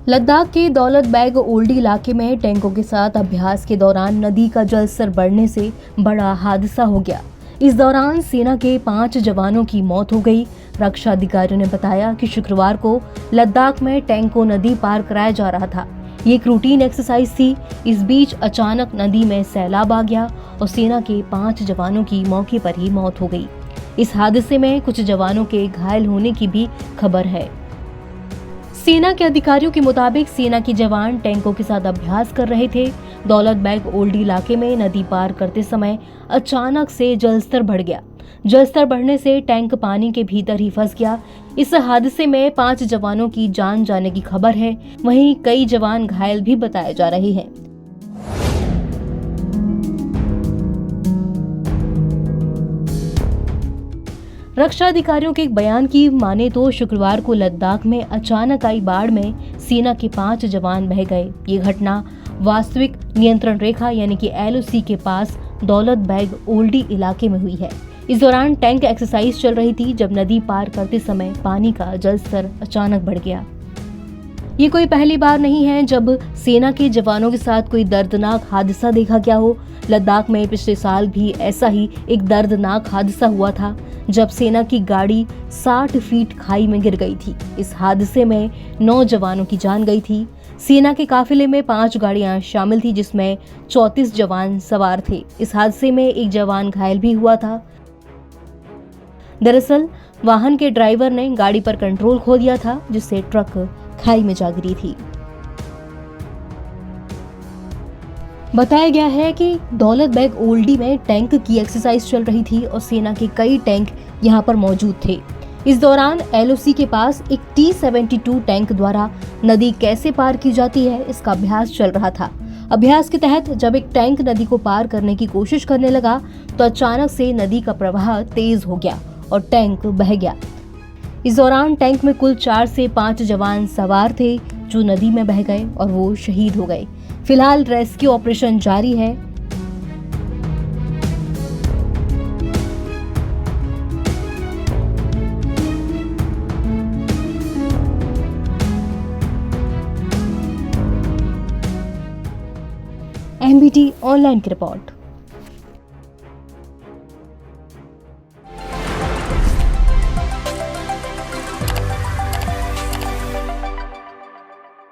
लद्दाख के दौलत बेग ओल्डी इलाके में टैंकों के साथ अभ्यास के दौरान नदी का जलस्तर बढ़ने से बड़ा हादसा हो गया। इस दौरान सेना के 5 जवानों की मौत हो गई। रक्षा अधिकारियों ने बताया कि शुक्रवार को लद्दाख में टैंक को नदी पार कराया जा रहा था। ये एक रूटीन एक्सरसाइज थी। इस बीच अचानक नदी में सैलाब आ गया और सेना के 5 जवानों की मौके पर ही मौत हो गई। इस हादसे में कुछ जवानों के घायल होने की भी खबर है। सेना के अधिकारियों के मुताबिक सेना के जवान टैंकों के साथ अभ्यास कर रहे थे। दौलत बेग ओल्डी इलाके में नदी पार करते समय अचानक से जलस्तर बढ़ गया। जलस्तर बढ़ने से टैंक पानी के भीतर ही फंस गया। इस हादसे में 5 जवानों की जान जाने की खबर है। वहीं कई जवान घायल भी बताए जा रहे हैं। रक्षा अधिकारियों के एक बयान की माने तो शुक्रवार को लद्दाख में अचानक आई बाढ़ में सेना के 5 जवान बह गए। ये घटना वास्तविक नियंत्रण रेखा यानी कि LOC के पास दौलत बेग ओल्डी इलाके में हुई है। इस दौरान टैंक एक्सरसाइज चल रही थी जब नदी पार करते समय पानी का जलस्तर अचानक बढ़ गया। ये कोई पहली बार नहीं है जब सेना के जवानों के साथ कोई दर्दनाक हादसा देखा गया हो। लद्दाख में पिछले साल भी ऐसा ही एक दर्दनाक हादसा हुआ था जब सेना की गाड़ी 60 फीट खाई में गिर गई थी। इस हादसे में 9 जवानों की जान गई थी। सेना के काफिले में 5 गाड़ियां शामिल थी जिसमें 34 जवान सवार थे। इस हादसे में एक जवान घायल भी हुआ था। दरअसल वाहन के ड्राइवर ने गाड़ी पर कंट्रोल खो दिया था जिससे ट्रक खाई में जा गिरी थी। बताया गया है कि दौलत बेग ओल्डी में टैंक की एक्सरसाइज चल रही थी और सेना के कई टैंक यहां पर मौजूद थे। इस दौरान LOC के पास एक T-72 टैंक द्वारा नदी कैसे पार की जाती है इसका अभ्यास चल रहा था। अभ्यास के तहत जब एक टैंक नदी को पार करने की कोशिश करने लगा तो अचानक से नदी का प्रवाह तेज हो गया और टैंक बह गया। इस दौरान टैंक में कुल 4 से 5 जवान सवार थे जो नदी में बह गए और वो शहीद हो गए। फिलहाल रेस्क्यू ऑपरेशन जारी है। MBT ऑनलाइन की रिपोर्ट।